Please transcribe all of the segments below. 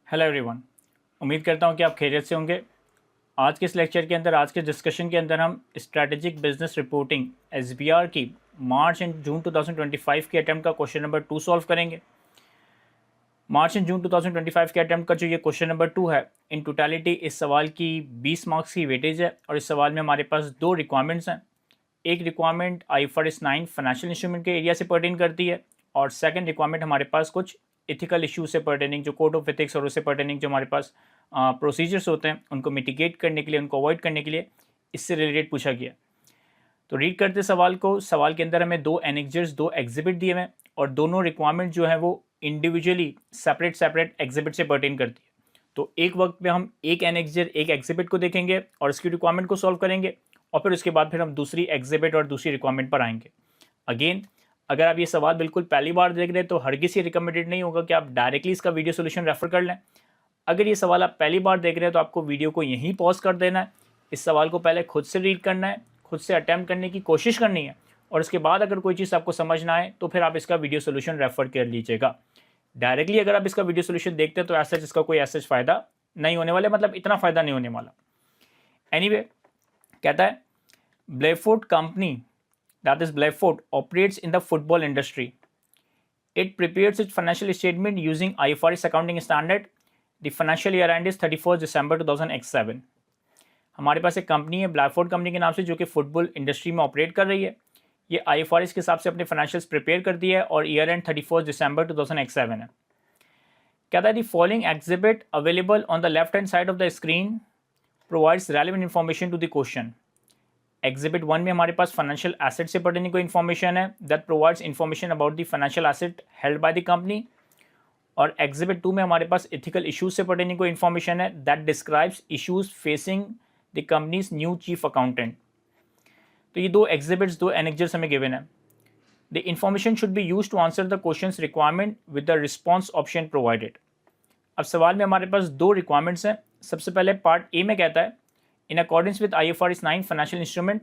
Hello everyone. उम्मीद करता हूँ कि आप खैरियत से होंगे। आज के इस लेक्चर के अंदर, आज के डिस्कशन के अंदर हम स्ट्रैटेजिक बिजनेस रिपोर्टिंग एसबीआर की मार्च एंड जून 2025 के अटैम्प्ट का क्वेश्चन नंबर 2 सॉल्व करेंगे। मार्च एंड जून 2025 के अटैम्प्ट का जो ये क्वेश्चन नंबर 2 है, इन टोटलिटी इस सवाल की 20 मार्क्स की वेटेज है और इस सवाल में हमारे पास दो रिक्वायरमेंट्स हैं। एक रिक्वायरमेंट IFRS 9 फाइनेंशियल इंस्ट्रूमेंट के एरिया से पर्टेन करती है और सेकंड रिक्वायरमेंट हमारे पास कुछ इथिकल इश्यूज से पर्टेनिंग, जो कोड ऑफ एथिक्स और उससे पर्टेनिंग जो हमारे पास प्रोसीजर्स होते हैं, उनको मिटिगेट करने के लिए, उनको अवॉइड करने के लिए इससे रिलेटेड पूछा गया। तो रीड करते सवाल को। सवाल के अंदर हमें दो एनेक्जर्स, दो एग्जिबिट दिए हुए हैं और दोनों रिक्वायरमेंट जो है वो इंडिविजुअली सेपरेट एग्जिबिट से पर्टेन करती है। तो एक वक्त में हम एक एनेक्जर, एक एग्जिबिट को देखेंगे और उसकी रिक्वायरमेंट को सॉल्व करेंगे और फिर उसके बाद फिर हम दूसरी एग्जिबिट और दूसरी रिक्वायरमेंट पर आएंगे। अगेन, अगर आप ये सवाल बिल्कुल पहली बार देख रहे हैं तो हरगिज़ ये रिकमेंडेड नहीं होगा कि आप डायरेक्टली इसका वीडियो सोल्यूशन रेफर कर लें। अगर ये सवाल आप पहली बार देख रहे हैं तो आपको वीडियो को यहीं पॉज कर देना है, इस सवाल को पहले खुद से रीड करना है, खुद से अटैम्प्ट करने की कोशिश करनी है और उसके बाद अगर कोई चीज़ आपको समझ ना आए तो फिर आप इसका वीडियो सोल्यूशन रेफर कर लीजिएगा। डायरेक्टली अगर आप इसका वीडियो सोल्यूशन देखते हैं तो ऐसा इसका कोई ऐसा फ़ायदा नहीं होने वाला, मतलब इतना फ़ायदा नहीं होने वाला। एनीवे, कहता है ब्लेफोर्ड company, that is Blackford, operates in the football industry. It prepares its financial statement using IFRS accounting standard. The financial year end is 31st December 2007. हमारे पास एक कंपनी है ब्लैकफोर्ड कंपनी के नाम से, जो कि फुटबॉल इंडस्ट्री में ऑपरेट कर रही है। ये IFRS के हिसाब से अपने फाइनेंशियल्स प्रिपेयर करती है और ईयर एंड 31st दिसंबर 2007 है। कहता है the following exhibit available on the left hand side of the screen provides relevant information to the question. Exhibit 1 में हमारे पास फाइनेंशियल एसेट से पर्टेनिंग कोई इन्फॉर्मेशन है, that provides information about the financial asset held by the company. और exhibit 2 में हमारे पास इथिकल इश्यूज से पर्टेनिंग कोई इन्फॉर्मेशन है, that describes issues facing the company's new chief accountant. तो ये दो एग्जिबिट्स, दो एनेक्जर्स हमें गिवन है। The information should be use to answer the question's requirement with the response option provided. अब सवाल में हमारे पास दो रिक्वायरमेंट्स हैं। सबसे पहले पार्ट ए में कहता है in accordance with IFRS 9 financial instrument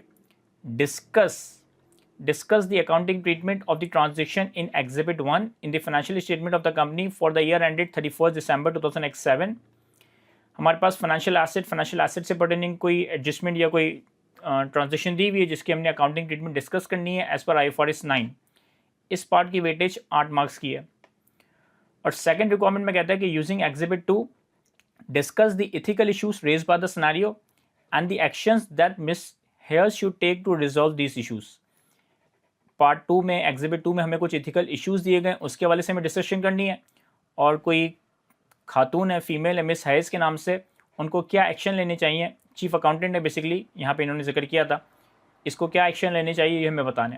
discuss the accounting treatment of the transaction in Exhibit 1 in the financial statement of the company for the year ended 31st December 2007। हमारे पास financial asset से pertaining कोई adjustment या कोई transaction दी हुई है जिसकी हमने अकाउंटिंग ट्रीटमेंट डिस्कस करनी है एज पर IFRS 9। इस पार्ट की वेटेज 8 मार्क्स की है। और सेकेंड रिक्वायरमेंट में कहता है कि using Exhibit 2 discuss the ethical issues raise by the scenario and the actions that Miss Hare should take to resolve these issues। Part 2 में, एग्जिबिट 2 में हमें कुछ इथिकल इश्यूज दिए गए, उसके वाले से हमें डिस्कशन करनी है और कोई खातून है, फीमेल है, मिस हैरिस के नाम से, उनको क्या एक्शन लेने चाहिए। चीफ अकाउंटेंट ने बेसिकली यहाँ पे इन्होंने जिक्र किया था, इसको क्या एक्शन लेने चाहिए ये हमें बताने।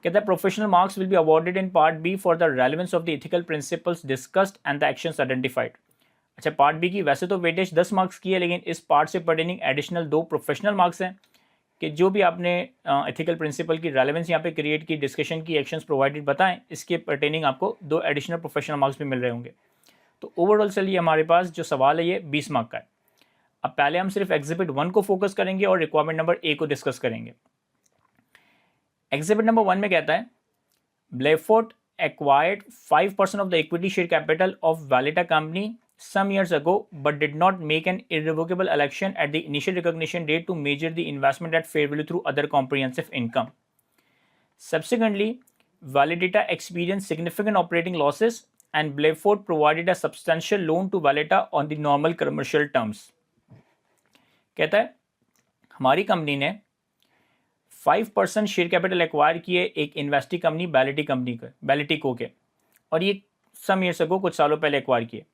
कहता है professional marks will be awarded in part B for the relevance of the ethical principles discussed and the actions identified. अच्छा, पार्ट बी की वैसे तो वेटेज 10 मार्क्स की है, लेकिन इस पार्ट से पर्टेनिंग एडिशनल 2 प्रोफेशनल मार्क्स हैं कि जो भी आपने एथिकल प्रिंसिपल की रेलेवेंस यहाँ पे क्रिएट की, डिस्कशन की, एक्शंस प्रोवाइडेड बताएं, इसके पर्टेनिंग आपको 2 एडिशनल प्रोफेशनल मार्क्स भी मिल रहे होंगे। तो ओवरऑल चलिए हमारे पास जो सवाल है ये 20 मार्क का है। अब पहले हम सिर्फ एग्जिबिट 1 को फोकस करेंगे और रिक्वायरमेंट नंबर ए को डिस्कस करेंगे। एग्जिबिट नंबर 1 में कहता है ब्लेफोर्ड acquired 5% of the equity share capital of Valeta company some years ago but did not make an irrevocable election at the initial recognition date to measure the investment at fair value through other comprehensive income. Subsequently, Valeta experienced significant operating losses and Bleford provided a substantial loan to Valeta on the normal commercial terms. कहता है हमारी company ने 5% share capital acquire किए एक investee company बैलेटिको के, और ये some years ago, कुछ सालों पहले एक्वायर किए।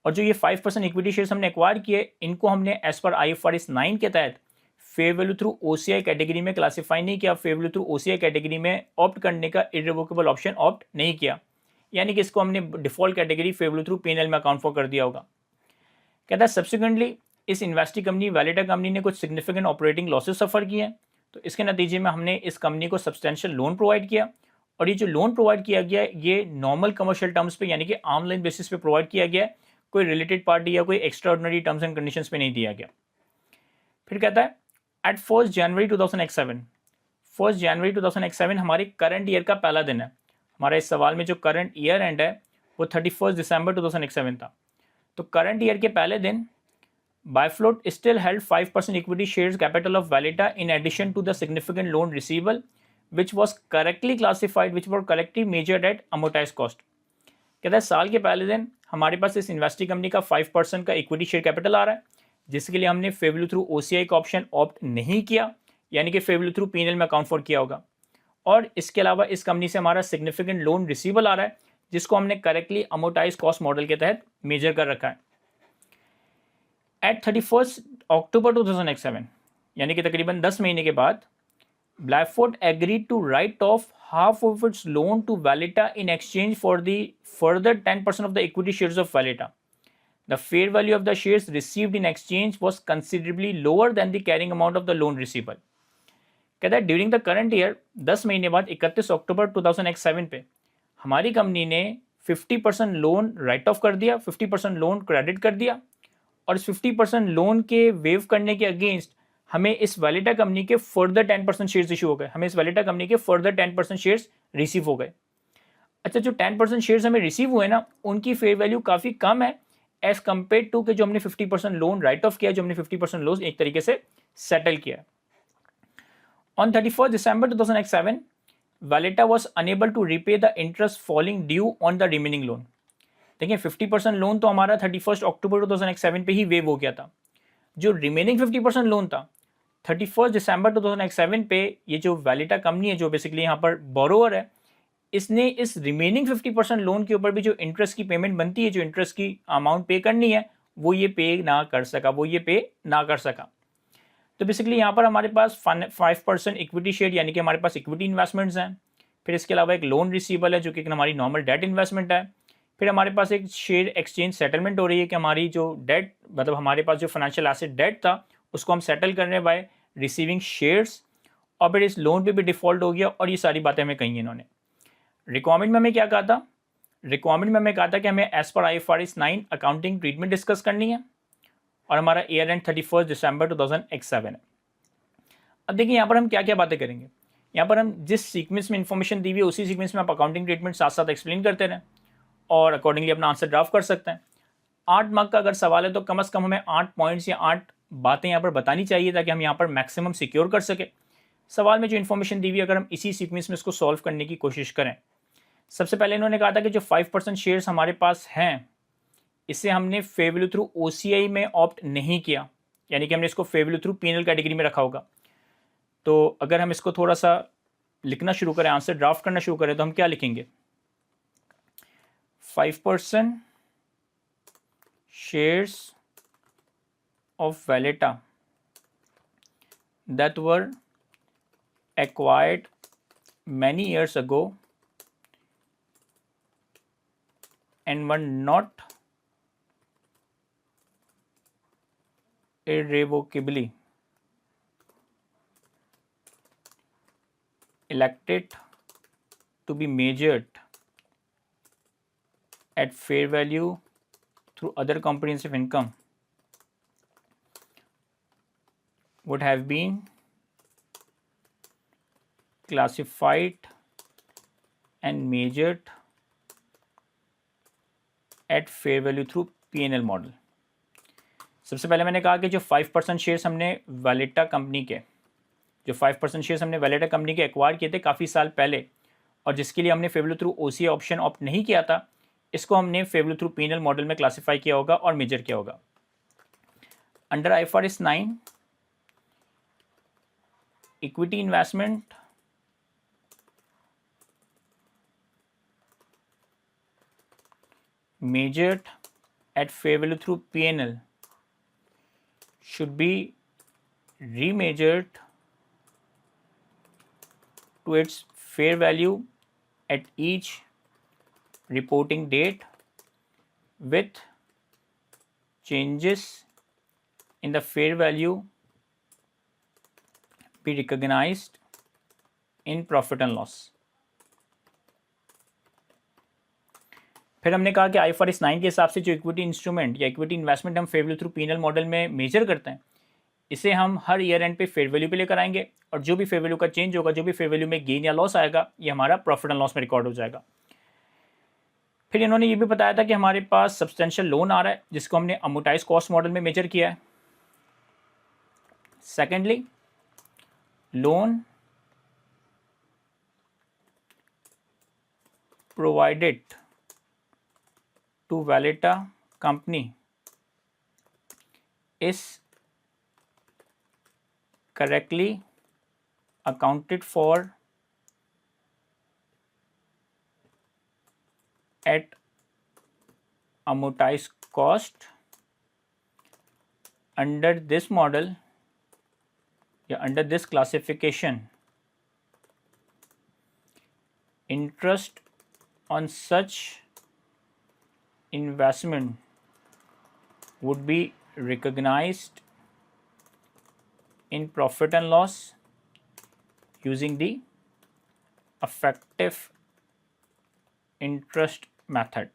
और जो ये 5% इक्विटी शेयर्स हमने एक्वायर किए, इनको हमने एज पर IFRS 9 के तहत fair value through OCI category में क्लासीफाई नहीं किया, fair value through OCI category में ऑप्ट करने का इररिवोकेबल ऑप्शन ऑप्ट नहीं किया, यानी कि इसको हमने default category fair value through P&L में अकाउंट फॉर कर दिया होगा। कहता है सब्सिक्वेंटली इस इन्वेस्टी कंपनी वैलेटा कंपनी ने कुछ सिग्निफिकेंट ऑपरेटिंग लॉसेस सफ़र किए हैं, तो इसके नतीजे में हमने इस कंपनी को सब्सटेंशियल लोन प्रोवाइड किया। और ये जो लोन प्रोवाइड किया गया ये नॉर्मल कमर्शियल टर्म्स पे, यानी कि ऑनलाइन बेसिस पे प्रोवाइड किया गया, कोई रिलेटेड पार्टी या कोई extra ordinary terms and conditions पे नहीं दिया गया। फिर कहता है एट 1 जनवरी 2007 हमारे करंट ईयर का पहला दिन है। हमारा इस सवाल में जो करंट ईयर एंड है वो 31 दिसंबर 2007 था। तो करंट ईयर के पहले दिन Bifloat still held 5% equity shares capital of Valeta in addition to the significant loan receivable, which was correctly classified, which were correctly measured at amortized cost. कहता है साल के पहले दिन हमारे पास इस इन्वेस्टिंग कंपनी का 5% का इक्विटी शेयर कैपिटल आ रहा है, जिसके लिए हमने फेयर वैल्यू थ्रू ओसीआई का ऑप्शन ऑप्ट नहीं किया, यानी कि फेयर वैल्यू थ्रू पीएनएल में अकाउंट फॉर किया होगा। और इसके अलावा इस कंपनी से हमारा सिग्निफिकेंट लोन रिसीवेबल आ रहा है, जिसको हमने करेक्टली अमोटाइज कॉस्ट मॉडल के तहत मेजर कर रखा है। एट 31 अक्टूबर 2007, यानी कि तकरीबन 10 महीने के बाद, Bifloat agreed to write off half of its loan to Valeta in exchange for the further 10% of the equity shares of Valeta. The fair value of the shares received in exchange was considerably lower than the carrying amount of the loan receivable. कहता है during the current year 10 महीने बाद 31 अक्टूबर 2007 पे हमारी company ने 50% loan right of कर दिया, 50% loan credit कर दिया, और इस 50% लोन के वेव करने के अगेंस्ट हमें इस वैलिटा कंपनी के फर्दर 10% शेयर्स इशू हो गए, हमें इस वैलिटा कंपनी के फर्दर 10% शेयर्स रिसीव हो गए। अच्छा, जो 10% शेयर्स हमें रिसीव हुए ना, उनकी फेयर वैल्यू काफ़ी कम है एज कम्पेयर टू कि जो हमने 50% लोन राइट ऑफ किया, जो हमने 50% लोन एक तरीके से सेटल किया। On 31 December 2007, Valita was enable to repay the interest falling due on the remaining loan. देखिए 50% लोन तो हमारा 31 अक्टूबर 2007 पे ही वेव हो गया था। जो रिमेनिंग 50% लोन था 31 दिसंबर 2007 पे, ये जो वैलिटा कंपनी है जो बेसिकली यहाँ पर बोरोवर है, इसने इस रिमेनिंग 50% लोन के ऊपर भी जो इंटरेस्ट की पेमेंट बनती है, जो इंटरेस्ट की अमाउंट पे करनी है, वो ये पे ना कर सका, तो बेसिकली यहाँ पर हमारे पास 5% इक्विटी शेयर, यानी कि हमारे पास इक्विटी इन्वेस्टमेंट्स हैं। फिर इसके अलावा एक लोन रिसीवेबल है जो कि हमारी नॉर्मल डेट इन्वेस्टमेंट है। फिर हमारे पास एक शेयर एक्सचेंज सेटलमेंट हो रही है कि हमारी जो डेट, मतलब हमारे पास जो फाइनेंशियल एसेट डेट था उसको हम सेटल कर रहे हैं बाय रिसीविंग शेयर्स, और फिर इस लोन पे भी डिफ़ॉल्ट हो गया। और ये सारी बातें हमें कही इन्होंने। रिक्वायरमेंट में हमें क्या कहा था? रिक्वायरमेंट में हमें कहा था कि हमें as per IFRS 9 accounting treatment discuss करनी है, और हमारा ईयर एंड 31 दिसंबर 2007 है। अब देखिए यहाँ पर हम क्या क्या बातें करेंगे। यहाँ पर हम जिस सीक्वेंस में इन्फॉर्मेशन दी हुई है उसी सीक्वेंस में आप अकाउंटिंग ट्रीटमेंट साथ साथ एक्सप्लेन करते रहें और अकॉर्डिंगली अपना आंसर ड्राफ्ट कर सकते हैं। 8 मार्क का अगर सवाल है तो कम से कम हमें 8 पॉइंट्स या 8 बातें यहाँ पर बतानी चाहिए ताकि हम यहाँ पर मैक्सिमम सिक्योर कर सके। सवाल में जो इन्फॉर्मेशन दी हुई है अगर हम इसी सीक्वेंस में इसको सॉल्व करने की कोशिश करें। सबसे पहले इन्होंने कहा था कि जो 5% शेयर्स हमारे पास हैं इसे हमने फेयर वैल्यू थ्रू OCI में ऑप्ट नहीं किया, यानी कि हमने इसको fair value through P&L category में रखा होगा। तो अगर हम इसको थोड़ा सा लिखना शुरू करें, आंसर ड्राफ्ट करना शुरू करें, तो हम क्या लिखेंगे? 5% shares of Valeta that were acquired many years ago and were not irrevocably elected to be measured at fair value through other comprehensive income would have been classified and measured at fair value through P&L model। सबसे पहले मैंने कहा कि जो 5% shares हमने वैलिटा company के acquire किए थे काफ़ी साल पहले, और जिसके लिए हमने fair value through OCI option opt नहीं किया था, इसको हमने fair value through P&L model में क्लासीफाई किया होगा और मेजर किया होगा। Under IFRS 9 equity investment measured at fair value through P&L should be remeasured to its fair value at each reporting date with changes in the fair value be recognized in profit and loss। फिर हमने कहा कि IFRS 9 के हिसाब से जो equity instrument या equity investment हम fair value through P&L model में मेजर करते हैं, इसे हम हर ईयर एंड पे फेयर वैल्यू पे लेकर आएंगे, और जो भी फेयर वैल्यू का चेंज होगा, जो भी फेयर वैल्यू में गेन या लॉस आएगा, ये हमारा प्रॉफिट एंड लॉस में रिकॉर्ड हो जाएगा। फिर इन्होंने ये भी बताया था कि हमारे पास सब्सटेंशियल लोन आ रहा है जिसको हमने अमोर्टाइज कॉस्ट मॉडल में मेजर किया है। Secondly, loan provided to Valeta company is correctly accounted for at amortized cost under this model या under this classification. Interest on such investment would be recognized in profit and loss using the effective interest method.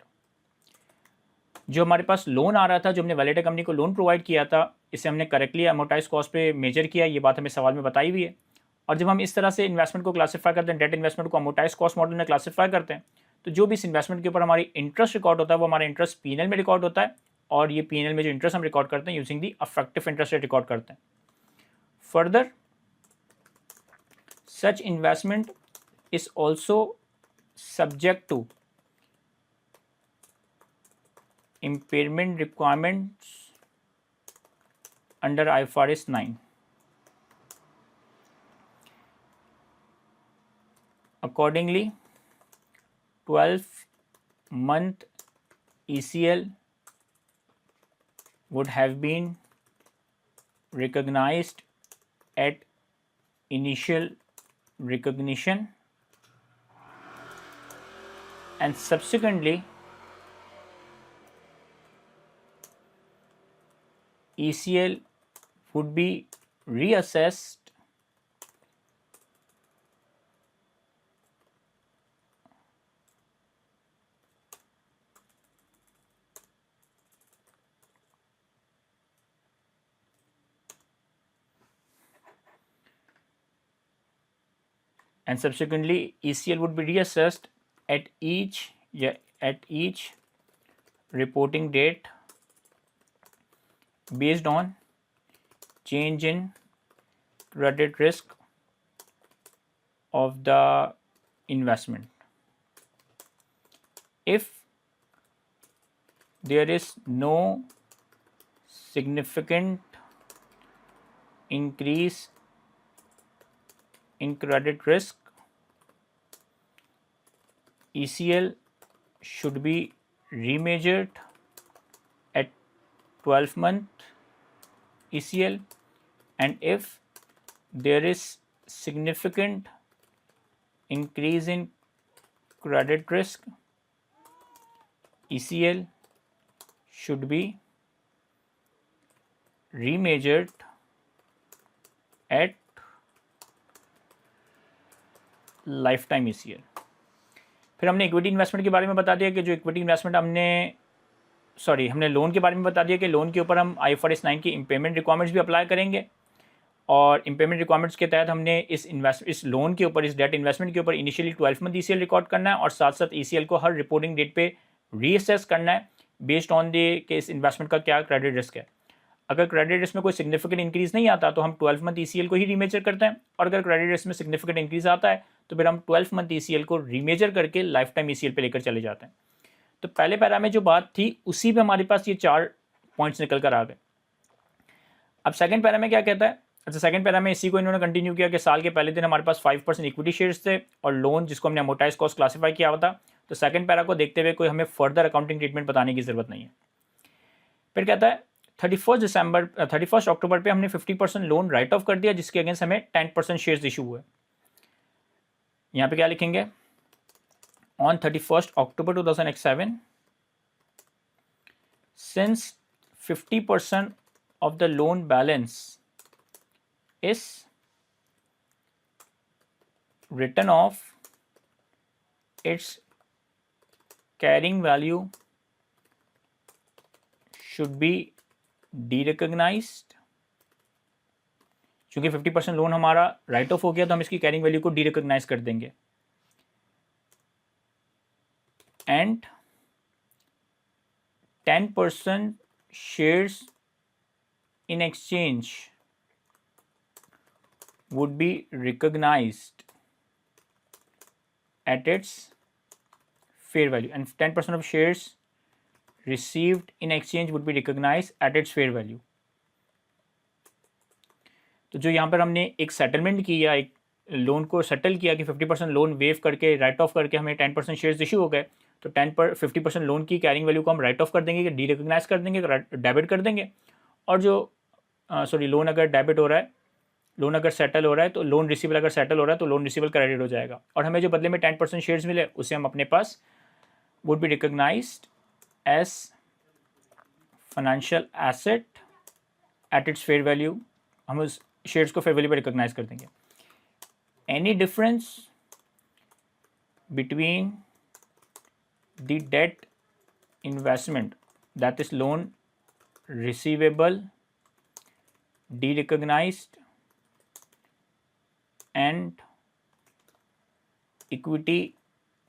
जो हमारे पास loan आ रहा था, जो हमने वैलिटा company को loan provide किया था, इसे हमने करेक्टली अमोर्टाइज कॉस्ट पे मेजर किया, ये बात हमें सवाल में बताई हुई है। और जब हम इस तरह से इन्वेस्टमेंट को क्लासीफाई करते हैं, डेट इन्वेस्टमेंट को अमोर्टाइज कॉस्ट मॉडल में क्लासीफाई करते हैं, तो जो भी इस इन्वेस्टमेंट के ऊपर हमारी इंटरेस्ट रिकॉर्ड होता है वो हमारा इंटरेस्ट पीएनएल में रिकॉर्ड होता है, और ये पीएनएल में जो इंटरेस्ट हम रिकॉर्ड करते हैं using the effective interest rate record करते हैं। Further, such investment is also subject to impairment requirements under IFRS 9. Accordingly, 12-month ECL would have been recognized at initial recognition and subsequently ECL would be reassessed and subsequently ECL would be reassessed at each reporting date based on change in credit risk of the investment. If there is no significant increase in credit risk, ECL should be remeasured at 12-month ECL, and if there is significant increase in credit risk, ECL should be remeasured at lifetime ECL. फिर हमने equity investment के बारे में बता दिया कि जो equity investment हमने लोन के बारे में बता दिया कि लोन के ऊपर हम IFRS 9 की इम्पेयरमेंट रिक्वायरमेंट्स भी अप्लाई करेंगे, और इम्पेयरमेंट रिक्वायरमेंट्स के तहत हमने इस लोन के ऊपर, इस डेट इन्वेस्टमेंट के ऊपर इनिशियली 12 मंथ ECL रिकॉर्ड करना है, और साथ साथ ECL को हर रिपोर्टिंग डेट पे रीअसेस करना है बेस्ड ऑन द कि इस इन्वेस्टमेंट का क्या क्रेडिट रिस्क है। अगर क्रेडिट रिस्क में कोई सिग्निफिकेंट इंक्रीज़ नहीं आता तो हम 12 मंथ ECL को ही रीमेजर करते हैं, और अगर क्रेडिट रिस्क में सिग्निफिकेंट इंक्रीज़ आता है तो फिर हम 12 मंथ ECL को रीमेजर करके लाइफ टाइम ECL पे लेकर चले जाते हैं। तो पहले पैरा में जो बात थी उसी पे हमारे पास ये 4 पॉइंट्स निकल कर आ गए। अब सेकंड पैरा में क्या कहता है? अच्छा, सेकंड पैरा में इसी को इन्होंने कंटिन्यू किया कि साल के पहले दिन हमारे पास 5% इक्विटी शेयर्स थे और लोन जिसको हमने अमोर्टाइज कॉस्ट क्लासीफाई किया हुआ था। तो सेकंड पैरा को देखते हुए कोई हमें फर्दर अकाउंटिंग ट्रीटमेंट बताने की ज़रूरत नहीं है। फिर कहता है 31 अक्टूबर पे हमने 50% लोन राइट ऑफ कर दिया जिसके अगेंस्ट हमें 10% शेयर्स इशू हुए। यहाँ पे क्या लिखेंगे? On 31st October 2007, since 50% of the loan balance is written off, its carrying value should be de-recognized। क्योंकि 50% लोन हमारा राइट ऑफ हो गया तो हम इसकी कैरिंग वैल्यू को डी-रिकॉग्नाइज कर देंगे। And 10% shares in exchange would be recognized at its fair value, and 10% of shares received in exchange would be recognized at its fair value. तो जो यहाँ पर हमने एक सेटलमेंट किया, एक लोन को सेटल किया कि 50% लोन वेव करके राइट ऑफ करके हमें 10% शेयर्स इशू हो गए, तो 50% लोन की कैरिंग वैल्यू को हम राइट ऑफ कर देंगे, डी रिकग्नाइज कर देंगे, डेबिट कर देंगे। और जो लोन अगर डेबिट हो रहा है, लोन अगर सेटल हो रहा है तो लोन रिसीवल, अगर सेटल हो रहा है तो लोन रिसीवल क्रेडिट हो जाएगा, और हमें जो बदले में 10% शेयर्स मिले उसे हम अपने पास would be recognised as financial asset at its fair value. हम उस शेयर्स को फेयर वैल्यू पर रिकग्नाइज कर देंगे। Any difference between the debt investment, that is loan receivable, derecognised, and equity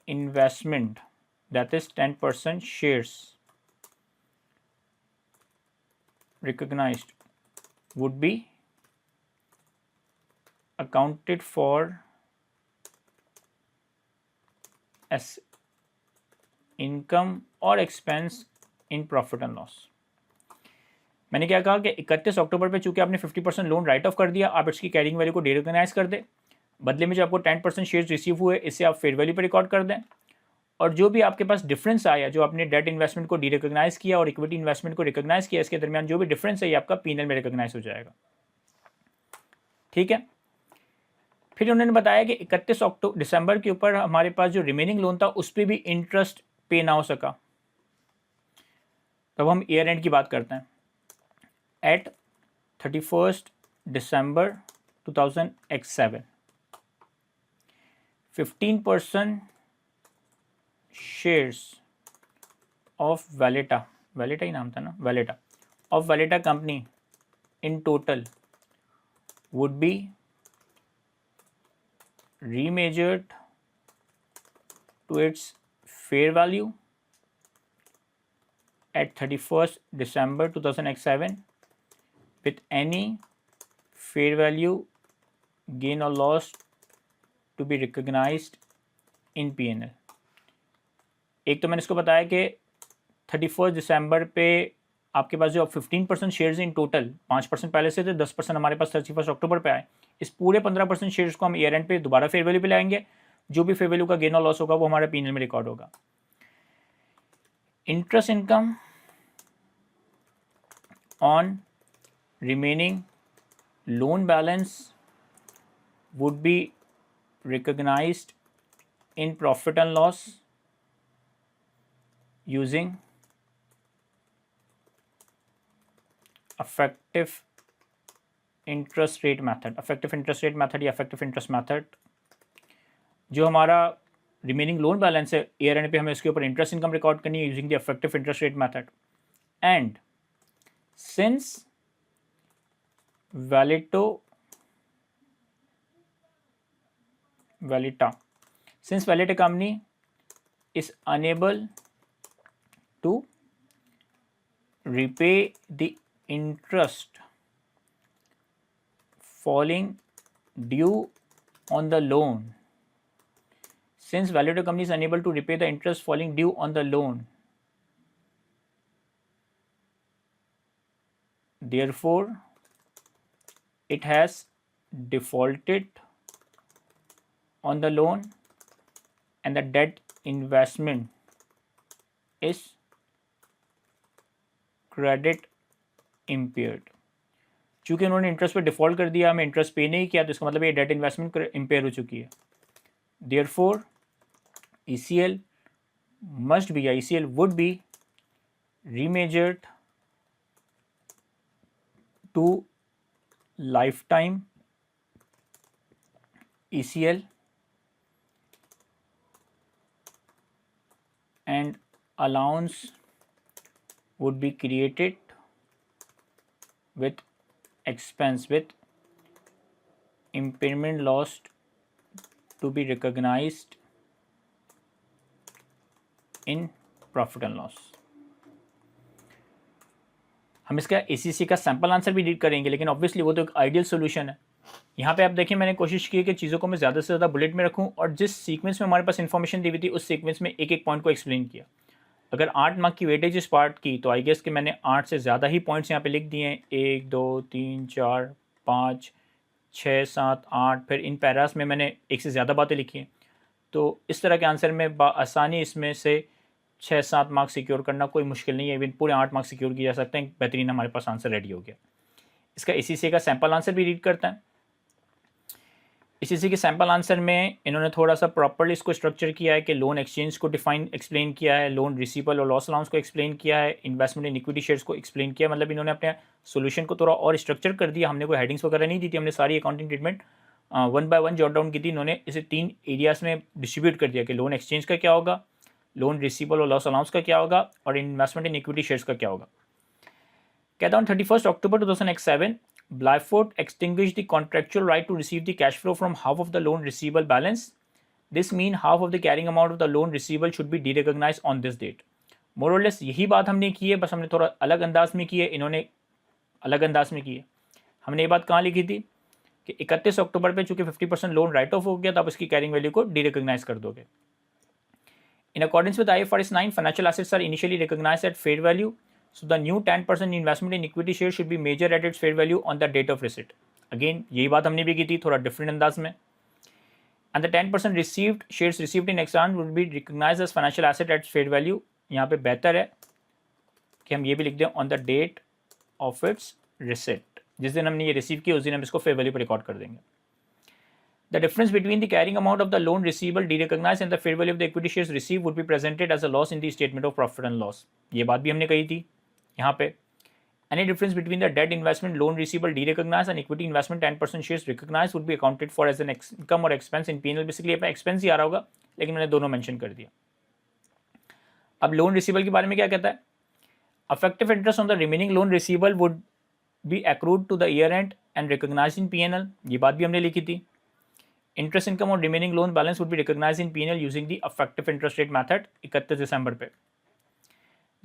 investment, that is 10% shares recognized, would be accounted for as income or expense in profit and loss। मैंने क्या कहा कि 31 अक्टूबर पे चूंकि आपने 50% loan right of कर दिया, आप इसकी कैरिंग वैल्यू को डी रिकग्नाइज कर दें, बदले में जो आपको 10% शेयर्स रिसीव हुए इसे आप फेयर वैल्यू पे रिकॉर्ड कर दें, और जो भी आपके पास डिफरेंस आया, जो आपने डेट इन्वेस्टमेंट को डी रिकग्नाइज किया और इक्विटी इन्वेस्टमेंट को रिकग्नाइज किया, इसके दरमियान जो भी डिफरेंस है ये आपका पीएनएल में रिकग्नाइज हो जाएगा। ठीक है। फिर उन्होंने बताया कि 31 दिसंबर के ऊपर हमारे पास जो रिमेनिंग लोन था उस पर भी इंटरेस्ट पे ना हो सका, तब हम ईयर एंड की बात करते हैं। At 31 December 2007, 15% shares of Valeta ही नाम था ना, of Valeta company in total would be remeasured to its fair value at 31 December 2007 with any fair value gain or loss to be recognized in P&L। एक तो मैंने इसको बताया कि 31 दिसंबर पे आपके पास जो 15% शेयर्स इन टोटल, 5% पहले से थे, 10% हमारे पास 31 अक्टूबर पे आए, इस पूरे 15% शेयर्स को हम ईयर एंड पे दोबारा फेयर वैल्यू पे लाएंगे, जो भी फेयर वैल्यू का गेन और लॉस होगा वो हमारे P&L में रिकॉर्ड होगा। Interest income on remaining loan balance would be recognized in profit and loss using effective interest rate method। effective interest rate method या effective interest method, जो हमारा रिमेनिंग लोन बैलेंस है year and पे हमें इसके ऊपर interest income record करनी है using the effective interest rate method। And since since Valeta company is unable to repay the interest falling due on the loan, since Valeta company is unable to repay the interest falling due on the loan, therefore it has defaulted on the loan and the debt investment is credit impaired। चूंकि उन्होंने interest पे default कर दिया, हमें interest पे नहीं किया, तो इसका मतलब ये डेट इन्वेस्टमेंट इम्पेयर हो चुकी है। देयरफॉर ECL must be, या ECL would be remeasured to lifetime ECL and allowance would be created with expense, with impairment loss to be recognized in profit and loss। हम इसका ACC का sample answer भी read करेंगे, लेकिन obviously वो तो एक आइडियल सोल्यूशन है। यहाँ पे आप देखिए मैंने कोशिश की कि चीज़ों को मैं ज़्यादा से ज़्यादा बुलेट में रखूँ और जिस सीक्वेंस में हमारे पास इन्फॉर्मेशन दी हुई थी उस सीक्वेंस में एक एक पॉइंट को एक्सप्लेन किया। अगर 8 मार्क की वेटेज इस पार्ट की तो आई गेस कि मैंने 8 से ज़्यादा ही पॉइंट्स यहाँ पे लिख दिए हैं, 1 2 3 4 5 6 7 8, फिर इन पैरास में मैंने एक से ज़्यादा बातें लिखी हैं। तो इस तरह के आंसर में आसानी इसमें से 6-7 मार्क्स सिक्योर करना कोई मुश्किल नहीं है, इवन पूरे 8 मार्क्स सिक्योर किए जा सकते हैं। बेहतरीन हमारे पास आंसर रेडी हो गया। इसका एसीसी का सैम्पल आंसर भी रीड करता है। एसीसी के सैम्पल आंसर में इन्होंने थोड़ा सा प्रॉपर्ली इसको स्ट्रक्चर किया है कि लोन एक्सचेंज को एक्सप्लेन किया है, लोन रिसीवेबल और लॉस अलाउंस को एक्सप्लेन किया है, इन्वेस्टमेंट इन इक्विटी शेयर्स को एक्सप्लेन किया। मतलब इन्होंने अपने सोल्यूशन को थोड़ा और स्ट्रक्चर कर दिया। हमने कोई हेडिंग्स वगैरह नहीं दी थी, हमने सारी accounting treatment 1 by 1 jot down की थी। इन्होंने इसे 3 एरियाज़ में डिस्ट्रीब्यूट कर दिया कि लोन एक्सचेंज का क्या होगा, लोन रिसीवेबल और लॉस अलाउंस का क्या होगा, और इन्वेस्टमेंट इन इक्विटी शेयर्स का क्या होगा। कहता हूँ 31 October 2007, Blyford extinguished the contractual right to receive the cash flow from half of the loan receivable balance. This means half of the carrying amount of the loan receivable should be derecognized on this date. More or less यही बात हमने की है, बस हमने थोड़ा अलग अंदाज में की है, इन्होंने अलग अंदाज में की है। हमने ये बात कहाँ लिखी थी कि 31 अक्टूबर पे चूंकि 50% लोन राइट ऑफ हो गया तो आप इसकी कैरिंग वैल्यू को डीरिकॉग्नाइज कर दोगे। In accordance with IFRS 9, financial assets are initially recognized at fair value. So the new 10% investment in equity shares should be measured at its fair value on the date of receipt. Again, यही बात हमने भी की थी थोड़ा different अंदाज में। And the 10% received shares received in exchange would be recognized as financial asset at fair value. यहाँ पे बेहतर है कि हम ये भी लिख दें on the date of its receipt. जिस दिन हमने ये रिसीव किया उस दिन हम इसको फेयर वैल्यू पर रिकॉर्ड कर देंगे। The difference between the carrying amount of the loan receivable derecognized and the fair value of the equity shares received would be presented as a loss in the statement of profit and loss. ये बात भी हमने कही थी यहाँ पे। Any difference between the debt investment loan receivable derecognized and equity investment 10% shares recognized would be accounted for as an income or expense in P&L. Basically अपना expense ही आ रहा होगा, लेकिन मैंने दोनों mention कर दिया। अब loan receivable के बारे में क्या कहता है? Effective interest on the remaining loan receivable would be accrued to the year end and recognized in P&L. ये बात भी हमने लिखी थी। Interest income on remaining loan balance would be recognized in P&L using the effective interest rate method 31 दिसंबर पे।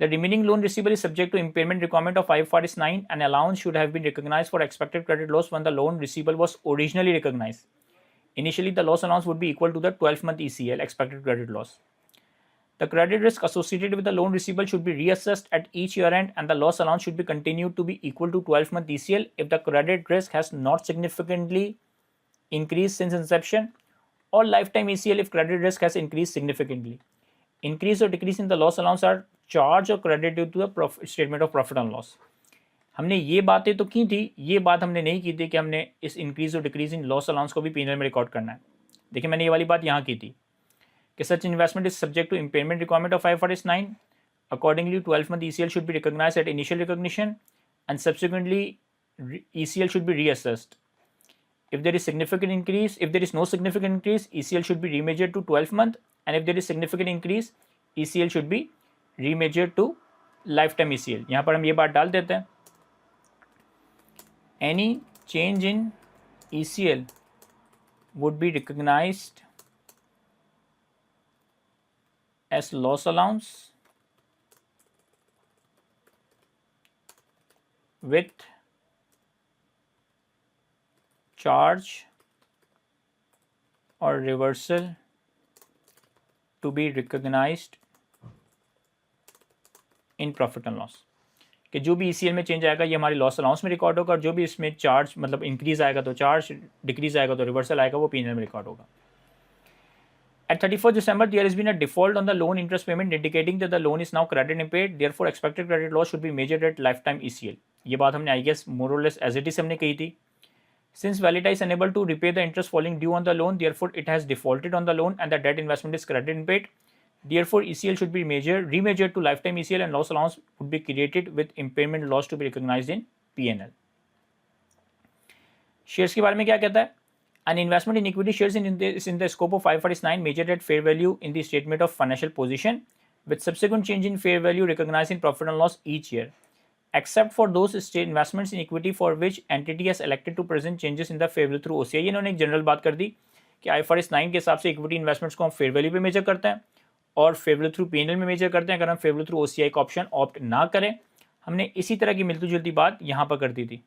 The remaining loan receivable is subject to impairment requirement of IFRS 9 and allowance should have been recognized for expected credit loss when the loan receivable was originally recognized. Initially, the loss allowance would be equal to the 12-month ECL, expected credit loss. The credit risk associated with the loan receivable should be reassessed at each year end and the loss allowance should be continued to be equal to 12-month ECL if the credit risk has not significantly increased since inception, or lifetime ECL if credit risk has increased significantly. Increase or decrease in the loss allowance are charged or credited to the statement of profit and loss. हमने ये बातें तो की थी, ये बात हमने नहीं की थी कि हमने इस इंक्रीज और डिक्रीज इन लॉस अलाउंस को भी P&L में रिकॉर्ड करना है। देखिए मैंने ये वाली बात यहाँ की थी कि such investment is subject to impairment requirement of IFRS 9. Accordingly, 12-month ECL should be recognized at initial recognition and subsequently ECL should be reassessed. If there is significant increase, if there is no significant increase, ECL should be remeasured to 12 month, and if there is significant increase, ECL should be remeasured to lifetime ECL. यहाँ पर हम ये बात डाल देते हैं, any change in ECL would be recognized as loss allowance with charge or reversal to be recognized in profit and loss. कि जो भी ECL में चेंज आएगा ये हमारी लॉस अलाउंस में रिकॉर्ड होगा, और जो भी इसमें चार्ज मतलब इंक्रीज आएगा तो चार्ज, डिक्रीज आएगा तो रिवर्सल आएगा, वो P&L में रिकॉर्ड होगा। At 31st December, there has been a default on the loan interest payment indicating that the loan is now credit impaired. Therefore, expected credit loss should be measured at lifetime ECL. ये बात हमने I guess more or less as it is हमने कही थी। Since Valida is unable to repay the interest falling due on the loan, therefore it has defaulted on the loan and the debt investment is credit impaired. Therefore, ECL should be remeasured to lifetime ECL and loss allowance would be created with impairment loss to be recognized in P&L. Shares के बारे में क्या कहता है? An investment in equity shares is in the scope of IFRS 9 measured at fair value in the statement of financial position with subsequent change in fair value recognized in profit and loss each year, except for those investments in equity for which entity has elected to present changes in the fair value through OCI. इन्होंने एक general बात कर दी कि IFRS 9 के हिसाब से equity investments को हम फेयर वैल्यू पे मेजर करते हैं और फेयर वैल्यू थ्रू P&L में मेजर करते हैं। अगर हम फेयर वैल्यू थ्रू OCI का ऑप्शन ऑप्ट ना करें, हमने इसी तरह की मिलती जुलती बात यहाँ पर कर दी थी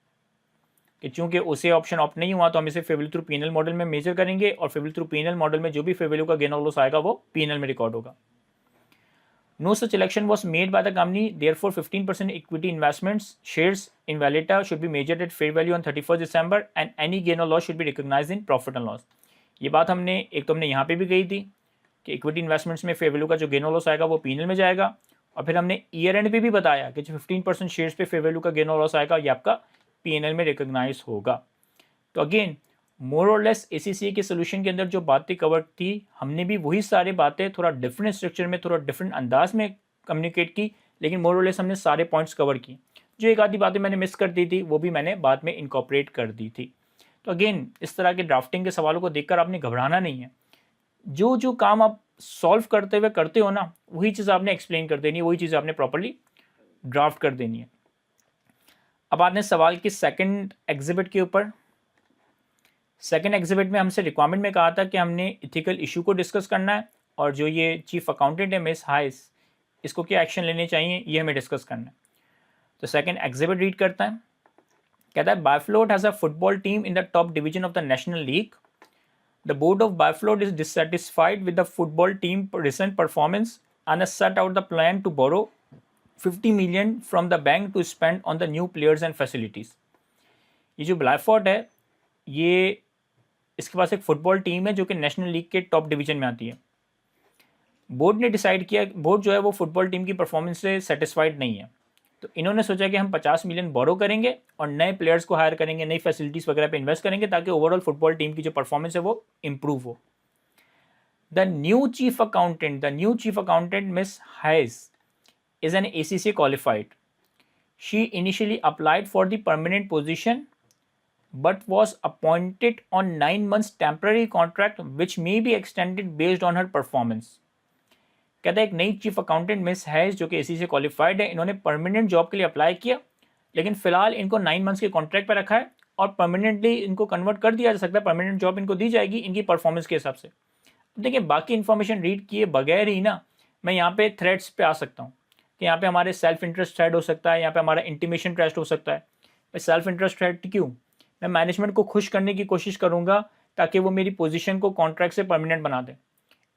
कि चूंकि उसे ऑप्शन ऑप्ट नहीं हुआ तो हम इसे fair value through PNL model में मेजर करेंगे और fair value through PNL model में जो भी फेयर वैल्यू का गेन और लॉस आएगा वो पीएनएल में रिकॉर्ड होगा। No such election was made by the company. Therefore, 15% equity investments shares in Valeta should be measured at fair value on 31st December and any gain or loss should be recognized in profit and loss. ये बात हमने एक तो हमने यहाँ पे भी कही थी कि इक्विटी इन्वेस्टमेंट्स में फेयर वैल्यू का जो गेन और लॉस आएगा वो पीएनएल में जाएगा, और फिर हमने ईयर एंड पे भी बताया कि जो 15% शेयर्स पे फेयर वैल्यू का गेन और लॉस आएगा ये आपका पीएनएल में रिकॉग्नाइज होगा। तो अगेन मोर और लेस एसीसीए के सोल्यूशन के अंदर जो बातें कवर थी हमने भी वही सारी बातें थोड़ा डिफरेंट स्ट्रक्चर में थोड़ा डिफरेंट अंदाज में कम्युनिकेट की, लेकिन मोर और लेस हमने सारे पॉइंट्स कवर किए। जो एक आधी बातें मैंने मिस कर दी थी वो भी मैंने बाद में इनकॉर्पोरेट कर दी थी। तो अगेन इस तरह के ड्राफ्टिंग के सवालों को देखकर आपने घबराना नहीं है। जो जो काम आप सॉल्व करते हुए करते हो ना वही चीज़ आपने एक्सप्लेन कर देनी है, वही चीज़ आपने प्रॉपरली ड्राफ्ट कर देनी है। अब आते हैं सवाल की सेकंड एग्जिबिट के ऊपर। सेकंड एग्जिबिट में हमसे रिक्वायरमेंट में कहा था कि हमने इथिकल इशू को डिस्कस करना है और जो ये चीफ अकाउंटेंट है मिस हाइस इसको क्या एक्शन लेने चाहिए ये हमें डिस्कस करना है। तो सेकंड एग्जिबिट रीड करता है, कहता है Byflot has a football team in the top division of the national league. The board of Byflot is dissatisfied with the football team recent performance and has set out the plan to borrow 50 million from the bank to spend on the new players and facilities. ये जो बायफ्लोट है ये इसके पास एक football team है जो कि national league के टॉप डिवीजन में आती है। बोर्ड ने डिसाइड किया, बोर्ड जो है वो फुटबॉल टीम की परफॉर्मेंस से सेटिस्फाइड नहीं है, तो इन्होंने सोचा कि हम 50 मिलियन बोरो करेंगे और नए प्लेयर्स को हायर करेंगे, नई फैसिलिटीज़ वगैरह पे इन्वेस्ट करेंगे ताकि ओवरऑल फुटबॉल टीम की जो परफॉर्मेंस है वो इम्प्रूव हो। The new chief accountant miss Hayes is an ACCA qualified. She initially applied for the permanent position but was appointed on 9 months temporary contract which may be extended based on her performance. कहता है एक नई chief accountant miss has जो कि ACCA qualified है, इन्होंने permanent job के लिए अप्लाई किया लेकिन फिलहाल इनको 9 मंथ्स के कॉन्ट्रैक्ट पर रखा है और परमानेंटली इनको कन्वर्ट कर दिया जा सकता है, परमानेंट जॉब इनको दी जाएगी इनकी परफॉर्मेंस के हिसाब से। देखिए बाकी इन्फॉर्मेशन रीड किए बगैर ही ना मैं यहाँ पे थ्रेड्स पे आ सकता हूँ कि यहाँ पे हमारे सेल्फ इंटरेस्ट थ्रेड हो सकता है, यहाँ पे हमारा इंटीमेशन ट्रस्ट हो सकता है। सेल्फ इंटरेस्ट थ्रेड क्यों? मैं मैनेजमेंट को खुश करने की कोशिश करूँगा ताकि वो मेरी पोजीशन को कॉन्ट्रैक्ट से परमानेंट बना दें।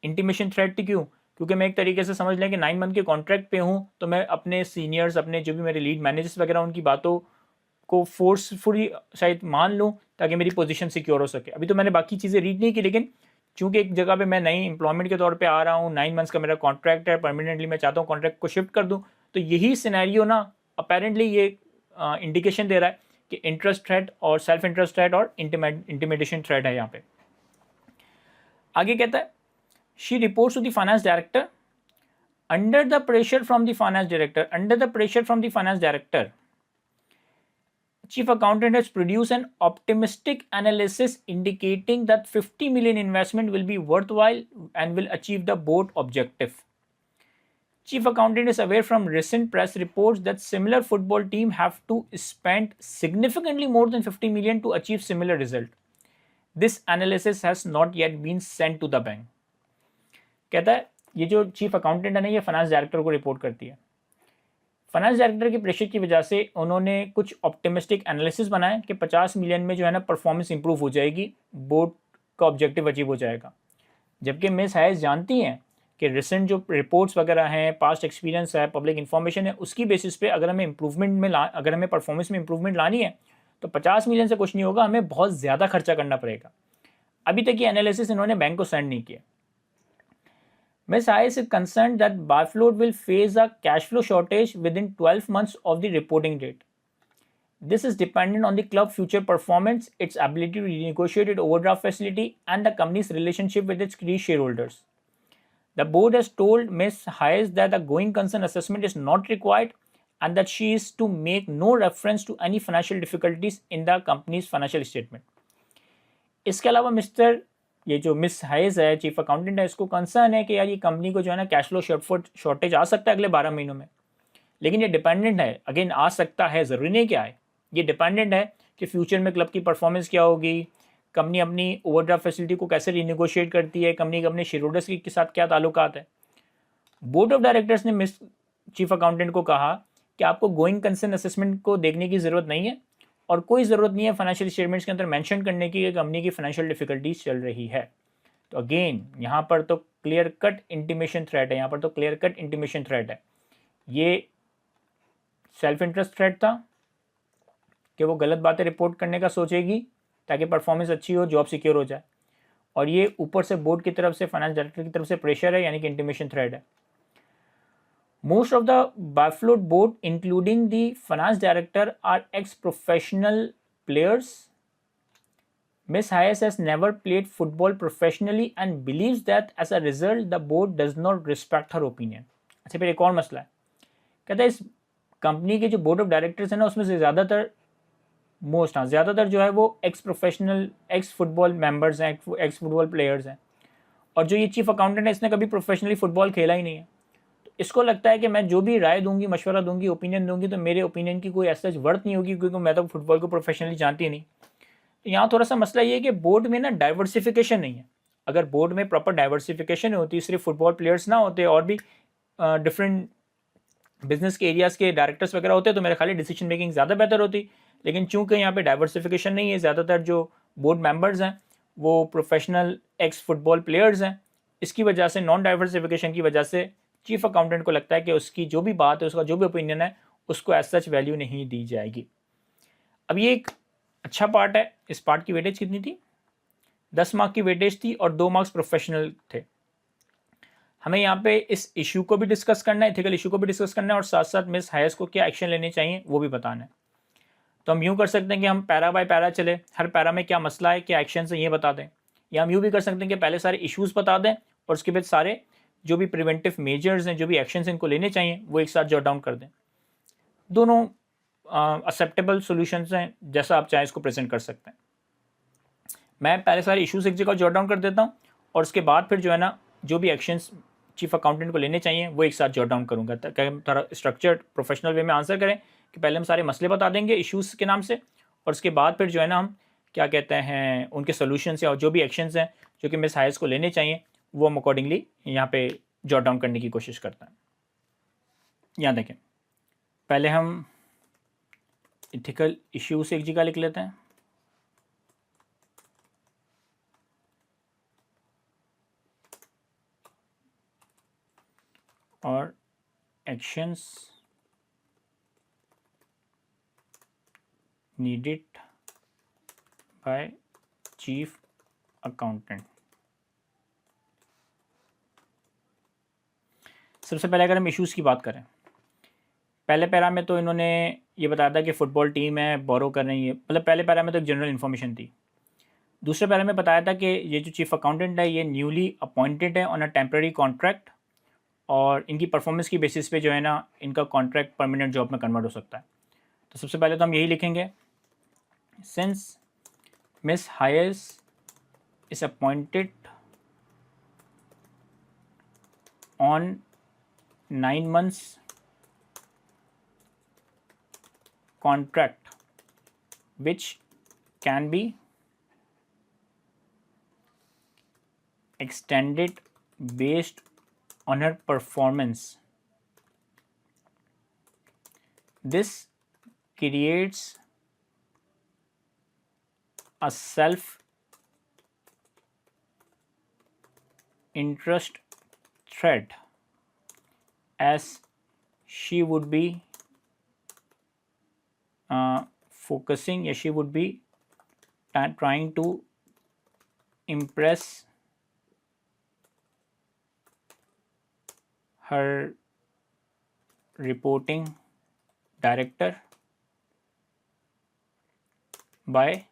इंटीमेशन थ्रेड क्यों? क्योंकि मैं एक तरीके से समझ लें कि 9 मंथ के कॉन्ट्रैक्ट पे हूँ तो मैं अपने सीनियर्स, अपने जो भी मेरे लीड मैनेजर्स वगैरह उनकी बातों को फोर्सफुली शायद मान लूँ ताकि मेरी पोजीशन सिक्योर हो सके। अभी तो मैंने बाकी चीज़ें रीड नहीं की, लेकिन चूंकि एक जगह पे मैं नई एम्प्लॉयमेंट के तौर पे आ रहा हूँ, 9 मंथ्स का मेरा कॉन्ट्रैक्ट है, परमानेंटली मैं चाहता हूँ कॉन्ट्रैक्ट को शिफ्ट कर दूँ, तो यही सिनेरियो ना अपेरेंटली ये इंडिकेशन दे रहा है कि इंटरेस्ट थ्रेड और सेल्फ इंटरेस्ट थ्रेड और इंटिमिडेशन थ्रेड है यहाँ पे। आगे कहता है she reports to the finance director under the pressure from the finance director Chief Accountant has produced an optimistic analysis indicating that 50 million investment will be worthwhile and will achieve the board objective. Chief Accountant is aware from recent press reports that similar football team have to spend significantly more than 50 million to achieve similar result. This analysis has not yet been sent to the bank. कहता है ये जो chief accountant है ना ये finance director को report करती है। फाइनेंस डायरेक्टर के प्रेशर की वजह से उन्होंने कुछ ऑप्टिमिस्टिक एनालिसिस बनाए कि 50 मिलियन में जो है ना परफॉर्मेंस इंप्रूव हो जाएगी, बोर्ड का ऑब्जेक्टिव अचीव हो जाएगा। जबकि मिस हाइस जानती हैं कि रिसेंट जो रिपोर्ट्स वगैरह हैं, पास्ट एक्सपीरियंस है, पब्लिक इन्फॉर्मेशन है, उसकी बेसिस पे अगर हमें अगर हमें परफॉर्मेंस में इंप्रूवमेंट लानी है तो 50 मिलियन से कुछ नहीं होगा, हमें बहुत ज़्यादा खर्चा करना पड़ेगा। अभी तक ये एनालिसिस इन्होंने बैंक को सेंड नहीं किया। Ms. Hayes is concerned that Barfloat will face a cash flow shortage within 12 months of the reporting date. This is dependent on the club's future performance, its ability to renegotiate its overdraft facility, and the company's relationship with its key shareholders. The board has told Ms. Hayes that a going concern assessment is not required and that she is to make no reference to any financial difficulties in the company's financial statement. इसके अलावा ये जो miss हाइस है chief accountant है, इसको concern है कि यार ये कंपनी को जो है ना कैश फ्लो शॉर्टेज आ सकता है अगले 12 महीनों में, लेकिन ये डिपेंडेंट है, अगेन आ सकता है, ज़रूरी नहीं क्या है, ये डिपेंडेंट है कि फ्यूचर में क्लब की परफॉर्मेंस क्या होगी, कंपनी अपनी ओवरड्राफ्ट फैसिलिटी को कैसे रीनेगोशिएट करती है, कंपनी के अपने शेयर होल्डर्स के साथ क्या ताल्लुकात है। बोर्ड ऑफ डायरेक्टर्स ने मिस चीफ अकाउंटेंट को कहा कि आपको गोइंग कंसर्न असेसमेंट को देखने की ज़रूरत नहीं है और कोई ज़रूरत नहीं है फाइनेंशियल स्टेटमेंट्स के अंदर मेंशन करने की कि कंपनी की फाइनेंशियल डिफिकल्टीज चल रही है। तो अगेन यहाँ पर तो क्लियर कट इंटीमेशन थ्रेट है, यहाँ पर तो क्लियर कट इंटीमेशन थ्रेट है। ये सेल्फ इंटरेस्ट थ्रेट था कि वो गलत बातें रिपोर्ट करने का सोचेगी ताकि परफॉर्मेंस अच्छी हो, जॉब सिक्योर हो जाए, और ये ऊपर से बोर्ड की तरफ से, फाइनेंस डायरेक्टर की तरफ से प्रेशर है, यानी कि इंटीमेशन थ्रेट है। Most of the Bifloat board, including the finance director, are ex-professional players. Ms. Hayes has never played football professionally and believes that as a result, the board does not respect her opinion. अच्छा, फिर एक और मसला है, कहता है इस company के जो बोर्ड ऑफ डायरेक्टर्स हैं ना, उसमें से ज़्यादातर जो है वो x professional, x football members हैं, एक्स फुटबॉल प्लेयर्स हैं, और जो ये चीफ अकाउंटेंट है इसने कभी प्रोफेशनली फुटबॉल खेला ही नहीं है। इसको लगता है कि मैं जो भी राय दूंगी, मशवरा दूंगी, ओपिनियन दूंगी, तो मेरे ओपिनियन की कोई ऐसा वर्थ नहीं होगी, क्योंकि मैं तो फुटबॉल को प्रोफेशनली जानती नहीं। तो यहाँ थोड़ा सा मसला ये है कि बोर्ड में ना डाइवर्सिफिकेशन नहीं है। अगर बोर्ड में प्रॉपर डाइवर्सिफिकेशन होती, सिर्फ फुटबॉल प्लेयर्स ना होते और भी डिफरेंट बिजनेस के एरियाज़ के डायरेक्टर्स वगैरह होते, तो मेरे ख्याल डिसीजन मेकिंग ज़्यादा बेहतर होती। लेकिन चूंकि यहाँ पे डाइवर्सिफिकेशन नहीं है, ज़्यादातर जो बोर्ड मेंबर्स हैं वो प्रोफेशनल एक्स फुटबॉल प्लेयर्स हैं, इसकी वजह से, नॉन डाइवर्सिफिकेशन की वजह से, चीफ अकाउंटेंट को लगता है कि उसकी जो भी बात है, उसका जो भी ओपिनियन है, उसको एज सच वैल्यू नहीं दी जाएगी। अब ये एक अच्छा पार्ट है। इस पार्ट की वेटेज कितनी थी? 10 मार्क की वेटेज थी और 2 मार्क्स प्रोफेशनल थे। हमें यहाँ पे इस इशू को भी डिस्कस करना है, एथिकल इशू को भी डिस्कस करना है, और साथ साथ मिस हायस को क्या एक्शन लेने चाहिए वो भी बताना है। तो हम यूँ कर सकते हैं कि हम पैरा बाय पैरा चले, हर पैरा में क्या मसला है, क्या एक्शन है, ये बता दें। या हम यूँ भी कर सकते हैं कि पहले सारे इश्यूज़ बता दें और उसके बाद सारे जो भी प्रिवेंटिव मेजर्स हैं, जो भी एक्शंस इनको लेने चाहिए, वो एक साथ जॉट डाउन कर दें। दोनों एक्सेप्टेबल सॉल्यूशंस हैं, जैसा आप चाहें इसको प्रेजेंट कर सकते हैं। मैं पहले सारे इश्यूज एक जगह जॉट डाउन कर देता हूँ और उसके बाद फिर जो है ना, जो भी एक्शंस चीफ अकाउंटेंट को लेने चाहिए वो एक साथ जॉट डाउन करूँगा, ताकि हम थोड़ा स्ट्रक्चर्ड प्रोफेशनल वे में आंसर करें कि पहले हम सारे मसले बता देंगे इश्यूज़ के नाम से, और उसके बाद फिर जो है ना हम क्या कहते हैं उनके सोल्यूशंस या जो भी एक्शंस हैं जो कि मिस हायस को लेने चाहिए, वो हम अकॉर्डिंगली यहाँ पे जॉट डाउन करने की कोशिश करते हैं। यहाँ देखें, पहले हम इथिकल इश्यूज एक जगह लिख लेते हैं, और actions needed by chief accountant. सबसे पहले अगर हम इश्यूज़ की बात करें, पहले पैरा में तो इन्होंने ये बताया था कि फुटबॉल टीम है, बोरो कर रही है, मतलब पहले पैरा में तो एक जनरल इन्फॉर्मेशन थी। दूसरे पैरा में बताया था कि ये जो चीफ अकाउंटेंट है ये न्यूली अपॉइंटेड है ऑन अ टेम्प्रेरी कॉन्ट्रैक्ट, और इनकी परफॉर्मेंस की बेसिस पे जो है ना इनका कॉन्ट्रैक्ट परमानेंट जॉब में कन्वर्ट हो सकता है। तो सबसे पहले तो हम यही लिखेंगे, सिंस मिस हायस is appointed on 9 months contract which can be extended based on her performance. This creates a self-interest threat, as she would be focusing, या she would be trying to impress her reporting director by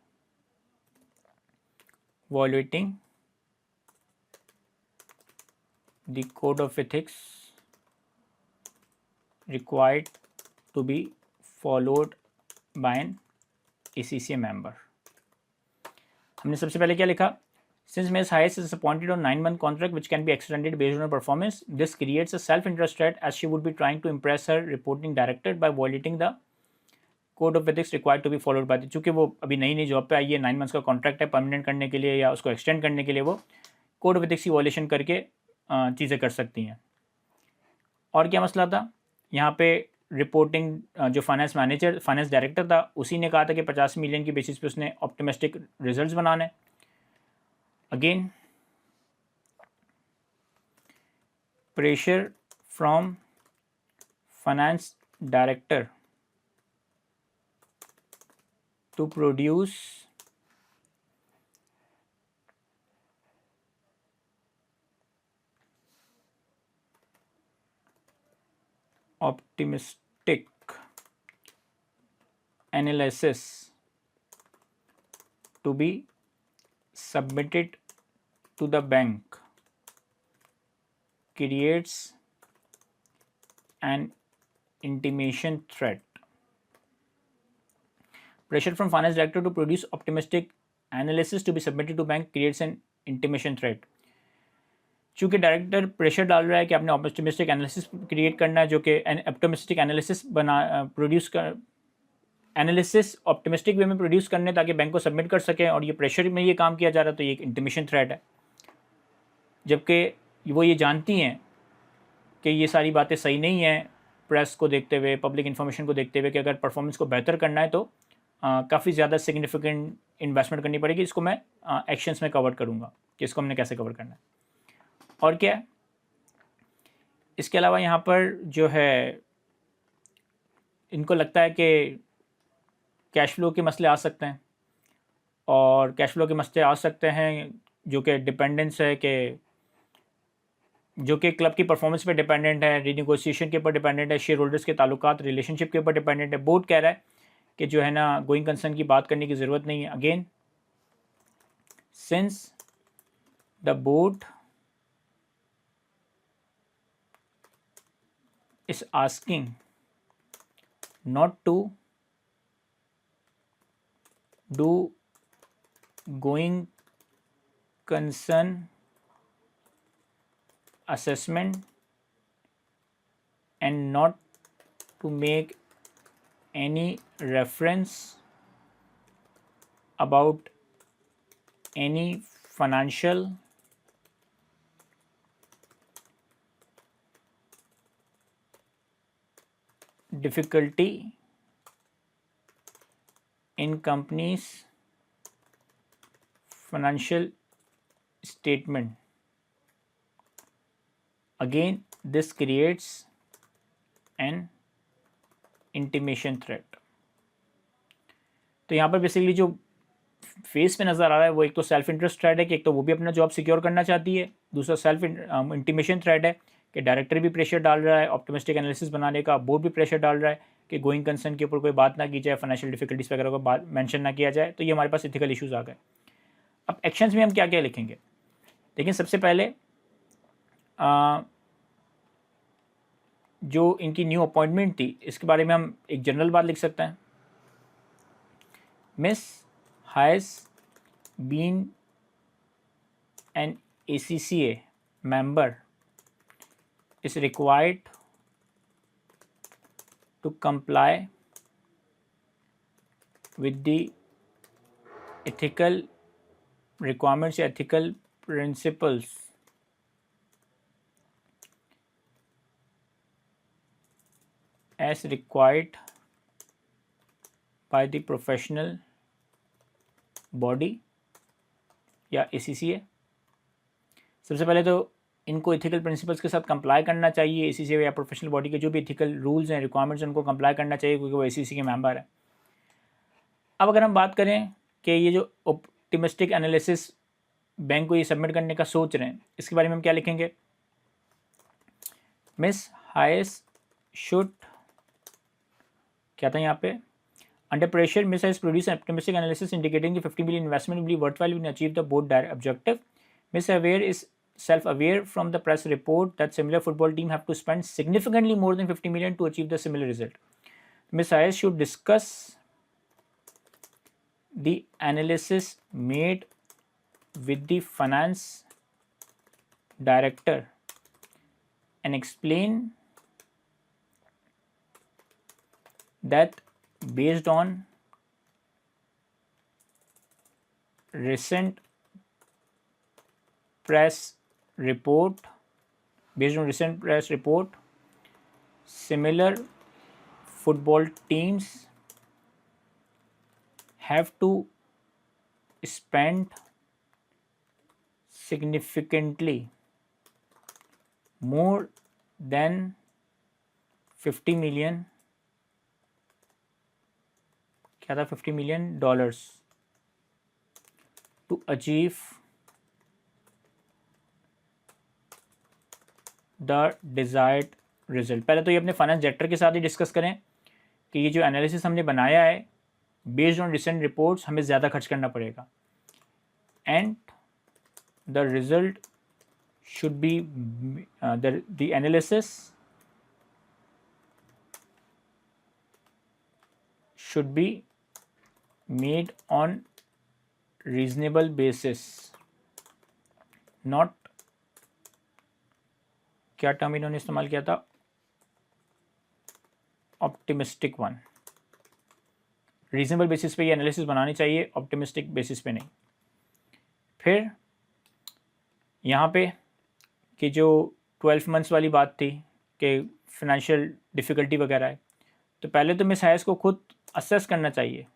violating the code of ethics required to be followed by an ACCA member. हमने सबसे पहले क्या लिखा, since Ms. Hayes is appointed on 9-month contract which can be extended based on her performance, this creates a self-interest threat as she would be trying to impress her reporting director by violating the code of ethics required to be followed by the, चूँकि वो अभी नई नई job पे आई है, 9 months का contract है, permanent करने के लिए या उसको एक्सटेंड करने के लिए वो कोड ऑफ एथिक्स की वॉयलेशन करके चीज़ें कर सकती हैं। और क्या मसला था यहाँ पे, रिपोर्टिंग जो फाइनेंस डायरेक्टर था उसी ने कहा था कि 50 मिलियन की बेसिस पे उसने ऑप्टिमिस्टिक रिजल्ट्स बनाने। Again pressure from finance director to produce optimistic analysis to be submitted to the bank creates an intimation threat. Pressure from finance director to produce optimistic analysis to be submitted to bank creates an intimation threat. चूँकि director pressure डाल रहा है कि आपने optimistic analysis create करना है, जो कि ऑप्टिमिस्टिक एनालिसिस प्रोड्यूस कर एनालिसिस ऑप्टिमिस्टिक वे में प्रोड्यूस करने ताकि बैंक को सबमिट कर सकें, और ये प्रेशर में ये काम किया जा रहा है, तो ये एक इंटिमेशन थ्रेट है। जबकि वो ये जानती हैं कि ये सारी बातें सही नहीं हैं, प्रेस को देखते हुए, पब्लिक इन्फॉर्मेशन को देखते हुए, कि अगर परफॉर्मेंस को बेहतर करना है तो काफ़ी ज़्यादा सिग्निफिकेंट इन्वेस्टमेंट करनी पड़ेगी। इसको मैं एक्शंस में कवर करूँगा कि इसको हमने कैसे कवर करना है। और क्या है इसके अलावा यहाँ पर जो है, इनको लगता है कि कैश फ्लो के मसले आ सकते हैं, और कैश फ्लो के मसले आ सकते हैं जो कि डिपेंडेंस है, कि जो कि क्लब की परफॉर्मेंस पे डिपेंडेंट है, रीनेगोशिएशन के ऊपर डिपेंडेंट है, शेयर होल्डर्स के ताल्लुकात रिलेशनशिप के ऊपर डिपेंडेंट है। बोर्ड कह रहा है कि जो है ना, गोइंग कंसर्न की बात करने की ज़रूरत नहीं है। Again since the board is asking not to do going concern assessment and not to make any reference about any financial difficulty in company's financial statement. Again, this creates an intimation threat. तो यहाँ पर basically जो face पे नज़र आ रहा है वो एक तो सेल्फ इंटरेस्ट थ्रेड है कि एक तो वो भी अपना जॉब सिक्योर करना चाहती है, दूसरा सेल्फ इंटीमेशन थ्रेड है कि डायरेक्टर भी प्रेशर डाल रहा है ऑप्टिमिस्टिक एनालिसिस बनाने का, बोर्ड भी प्रेशर डाल रहा है कि गोइंग कंसर्न के ऊपर कोई बात ना की जाए, फाइनेंशियल डिफिकल्टीज वगैरह को बात मेंशन ना किया जाए। तो ये हमारे पास इथिकल इश्यूज आ गए। अब एक्शंस में हम क्या क्या लिखेंगे? लेकिन सबसे पहले जो इनकी न्यू अपॉइंटमेंट थी इसके बारे में हम एक जनरल बात लिख सकते हैं। Miss has been an ACCA member is required to comply with the ethical requirements, ethical principles as required by the professional body या ACCA। सबसे पहले तो इनको इथिकल प्रिंसिपल्स के साथ कंप्लाई करना चाहिए, ACCA या प्रोफेशनल बॉडी के जो भी इथिकल रूल्स हैं, रिक्वायरमेंट्स, उनको कंप्लाई करना चाहिए क्योंकि वो ACCA के मेंबर है। अब अगर हम बात करें कि ये जो ऑप्टिमिस्टिक एनालिसिस बैंक को ये सबमिट करने का सोच रहे हैं, इसके बारे में हम क्या लिखेंगे? मिस हाइस शुड, क्या था यहाँ पे, under pressure miss has produce optimistic analysis indicating कि 50 million investment will be worthwhile when achieve the board direct objective. Miss Aware is self-aware from the press report that similar football team have to spend significantly more than 50 million to achieve the similar result. Miss Ayes should discuss the analysis made with the finance director and explain that based on recent press report, similar football teams have to spend significantly more than 50 million, क्या था, $50 million to achieve the desired result. पहले तो ये अपने finance director के साथ ही discuss करें कि ये जो एनालिसिस हमने बनाया है बेस्ड ऑन रिसेंट रिपोर्ट्स हमें ज़्यादा खर्च करना पड़ेगा, and the result should be the analysis should be made on reasonable basis, not, क्या टर्म इन्होंने इस्तेमाल किया था, ऑप्टिमिस्टिक वन। रीजनेबल बेसिस पे ये एनालिसिस बनानी चाहिए, ऑप्टिमिस्टिक बेसिस पे नहीं। फिर यहाँ पे कि जो 12 मंथ्स वाली बात थी कि फाइनेंशियल डिफ़िकल्टी वगैरह है, तो पहले तो मिस हायस को खुद असेस करना चाहिए।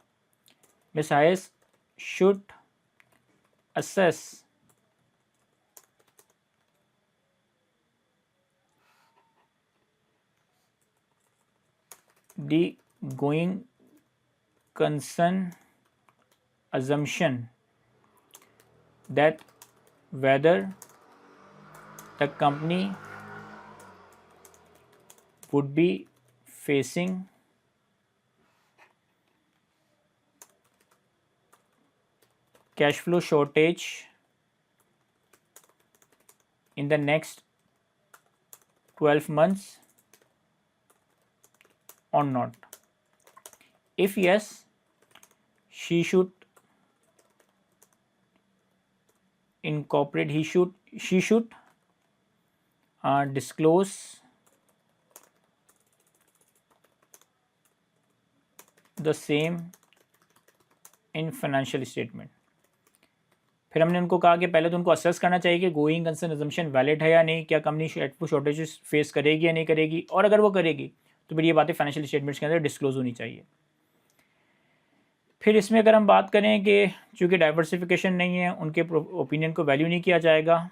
मिस हायस should assess the going concern assumption that whether the company would be facing cash flow shortage in the next 12 months or not. If yes, she should incorporate, she should disclose the same in financial statement. फिर हमने उनको कहा कि पहले तो उनको assess करना चाहिए कि गोइंग कंसर्न अजम्पशन वैलिड है या नहीं, क्या कंपनी शॉर्टेजेस फेस करेगी या नहीं करेगी, और अगर वो करेगी तो फिर ये बातें फाइनेंशियल स्टेटमेंट्स के अंदर डिस्क्लोज होनी चाहिए। फिर इसमें अगर हम बात करें कि चूँकि डाइवर्सिफिकेशन नहीं है, उनके ओपिनियन को वैल्यू नहीं किया जाएगा,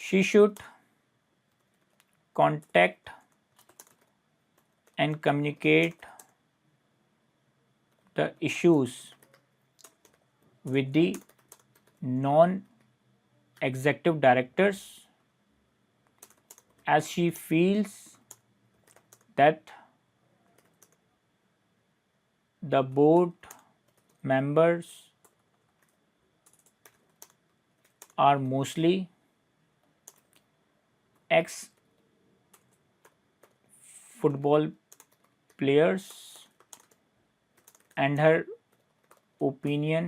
she should contact and communicate the issues with the non-executive directors as she feels that the board members are mostly ex-football players and her opinion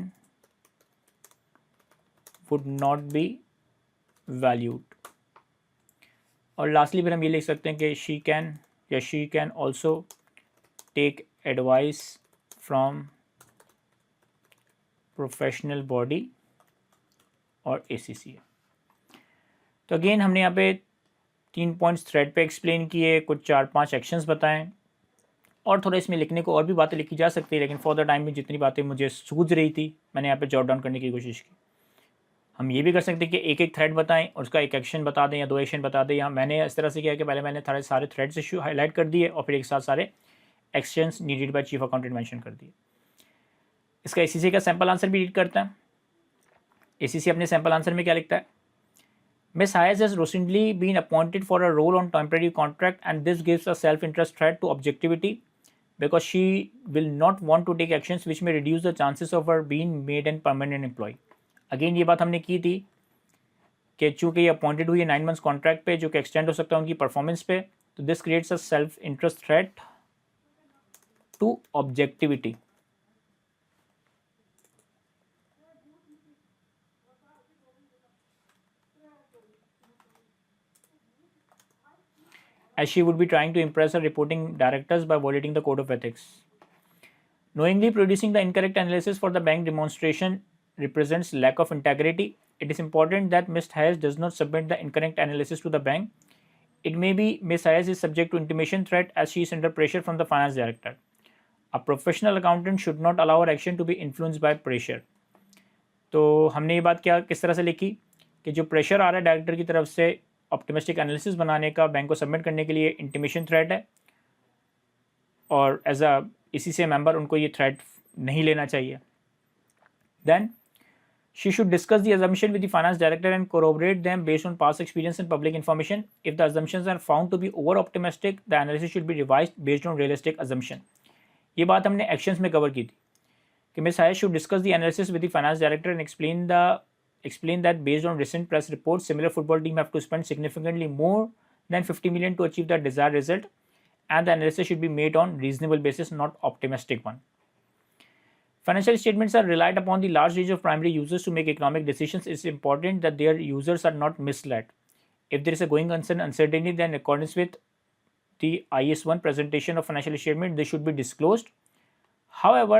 would not be valued. और lastly फिर हम ये लिख सकते हैं कि she can also take advice from professional body और ACCA। तो अगेन हमने यहाँ पे 3 पॉइंट्स थ्रेड पे एक्सप्लेन किए, कुछ 4-5 एक्शंस बताएं, और थोड़ा इसमें लिखने को और भी बातें लिखी जा सकती है, लेकिन फॉर द टाइम में जितनी बातें मुझे सूझ रही थी मैंने यहाँ पे जॉट डाउन करने की कोशिश की। हम ये भी कर सकते हैं कि एक थ्रेड बताएं और उसका एक एक्शन बता दें या 2 एक्शन बता दें, या मैंने इस तरह से किया कि पहले मैंने सारे थ्रेड्स इशू हाईलाइट कर दिए और फिर एक साथ सारे actions needed by chief accountant mention कर दिए। इसका ACC का सैम्पल आंसर भी रीड करता है। ACC अपने सैम्पल आंसर में क्या लिखता है, Ms. Hayes has recently been appointed for a role on temporary contract and this gives a self-interest threat to objectivity because she will not want to take actions which may reduce the chances of her being made an permanent employee. Again ये बात हमने की थी कि चूँकि ये appointed हुई है 9 मंथ्स कॉन्ट्रैक्ट पे जो कि एक्सटेंड हो सकता है उनकी परफॉर्मेंस पे, तो this creates a self interest threat to objectivity. as she would be trying to impress her reporting directors by violating the code of ethics. Knowingly producing the incorrect analysis for the bank demonstration represents lack of integrity. It is important that Ms. Hayes does not submit the incorrect analysis to the bank. It may be Ms. Hayes is subject to intimidation threat as she is under pressure from the finance director. A professional accountant should not allow her action to be influenced by pressure. तो हमने ये बात क्या किस तरह से लिखी कि जो प्रेशर आ रहा है डायरेक्टर की तरफ से ऑप्टिमिस्टिक एनालिसिस बनाने का बैंक को सबमिट करने के लिए इंटिमेशन थ्रेट है, और एज अ इसी से मेंबर उनको ये थ्रेट नहीं लेना चाहिए. Then she should discuss the assumption with the finance director and corroborate them based on past experience and public information. If the assumptions are found to be over optimistic, the analysis should be revised based on realistic assumption. ये बात हमने actions में cover की थी कि Ms. Hayes should discuss the analysis with the finance director and explain that based on recent press reports, similar football team have to spend significantly more than 50 million to achieve the desired result, and the analysis should be made on reasonable basis, not optimistic one. Financial statements are relied upon the large range of primary users to make economic decisions. It is important that their users are not misled. If there is a going concern uncertainty, then in accordance with the IS1 presentation of financial statement, they should be disclosed. However,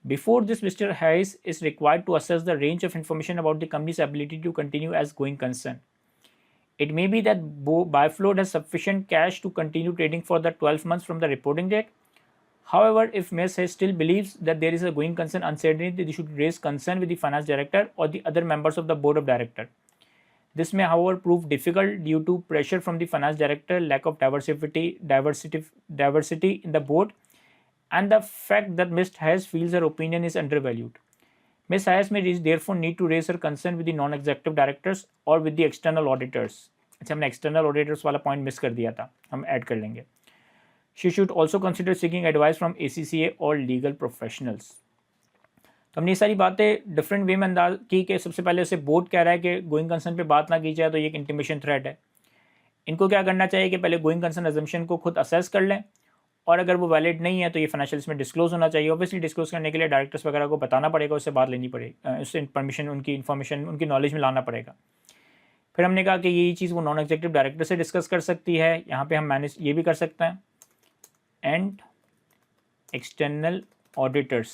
before this, Mr. Hayes is required to assess the range of information about the company's ability to continue as going concern. It may be that Bifloat has sufficient cash to continue trading for the 12 months from the reporting date. However, if Ms. Hayes still believes that there is a going concern uncertainty, they should raise concern with the finance director or the other members of the board of directors. This may, however, prove difficult due to pressure from the finance director, lack of diversity in the board, and the fact that Ms. Hayes feels her opinion is undervalued. Ms. Hayes may therefore need to raise her concern with the non-executive directors or with the external auditors. अच्छा, हमने external auditors वाला point miss कर दिया था, हम add कर लेंगे. She should also consider seeking advice from ACCA or legal professionals. तो हमने ये सारी बातें डिफरेंट वे में अंदाज की कि सबसे पहले उसे बोर्ड कह रहा है कि गोइंग कंसर्न पे बात ना की जाए तो ये एक इंटिमेशन थ्रेट है. इनको क्या करना चाहिए कि पहले गोइंग कंसर्न अजम्पशन को खुद असेस कर लें, और अगर वो वैलिड नहीं है तो ये फाइनेंशियल्स में डिस्क्लोज होना चाहिए. ऑब्वियसली डिस्क्लोज करने के लिए डायरेक्टर्स वगैरह को बताना पड़ेगा, उससे बात लेनी पड़ेगी, उससे परमिशन, उनकी इन्फॉर्मेशन, उनकी नॉलेज में लाना पड़ेगा. फिर हमने कहा कि यही चीज़ वो नॉन एग्जीक्यूटिव डायरेक्टर से डिस्कस कर सकती है. यहाँ पे हम मैनेज ये भी कर सकते हैं एंड एक्सटर्नल ऑडिटर्स,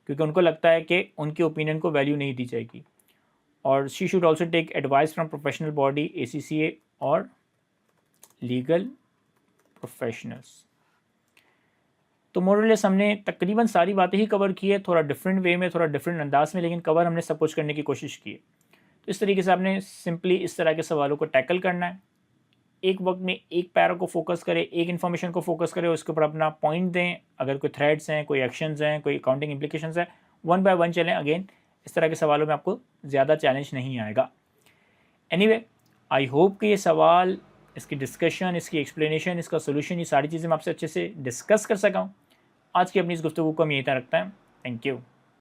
क्योंकि उनको लगता है कि उनकी ओपिनियन को वैल्यू नहीं दी जाएगी. और she should also take advice from professional body, ACCA और लीगल प्रोफेशनल्स. तो मोरलेस हमने तकरीबन सारी बातें ही कवर की है, थोड़ा डिफरेंट वे में, थोड़ा डिफरेंट अंदाज में, लेकिन कवर हमने सब कुछ करने की कोशिश की है. तो इस तरीके से आपने सिंपली इस तरह के सवालों को टैकल करना है. एक वक्त में एक पैरा को फोकस करें, एक इन्फॉर्मेशन को फोकस करें, उसके ऊपर अपना पॉइंट दें. अगर कोई थ्रेड्स हैं, कोई एक्शंस हैं, कोई अकाउंटिंग इम्प्लीकेशंस है, वन बाय वन चलें. अगेन इस तरह के सवालों में आपको ज़्यादा चैलेंज नहीं आएगा. एनीवे, आई होप कि ये सवाल, इसकी डिस्कशन, इसकी एक्सप्लेनेशन, इसका सोल्यूशन, ये सारी चीज़ें मैं आपसे अच्छे से डिस्कस कर सका हूँ. आज की अपनी इस गुफ्तगू को हम यहीं तक रखते हैं. Thank you.